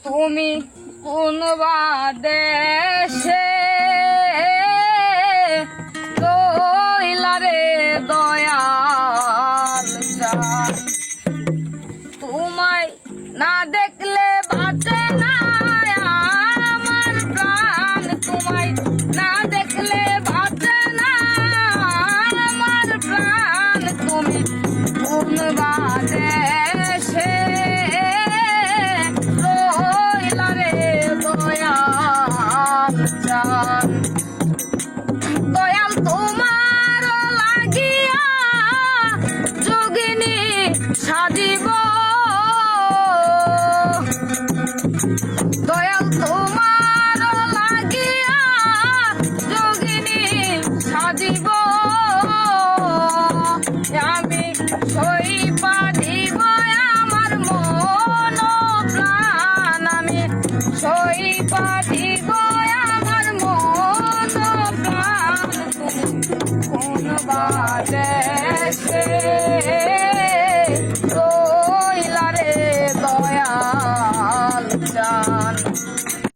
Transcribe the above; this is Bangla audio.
তুমি কোন দেশে রইলা রে দয়াল চাঁদ, তোমায় না দেখলে বাঁচে না আমার প্রাণ, তোমায় না দেখলে বাঁচে না আমার প্রাণ। তুমি কোন দেশে রইলা রে দয়াল চাঁদ, দয়াল তোমার লাগিয়া যোগিনী সাজিব, দয়াল তোমার লাগিয়া যোগিনী সাজিব। আমি সই পারিব আমার মন প্রাণ, আমি সই পারিব আমার মন প্রাণ। কোন দেশে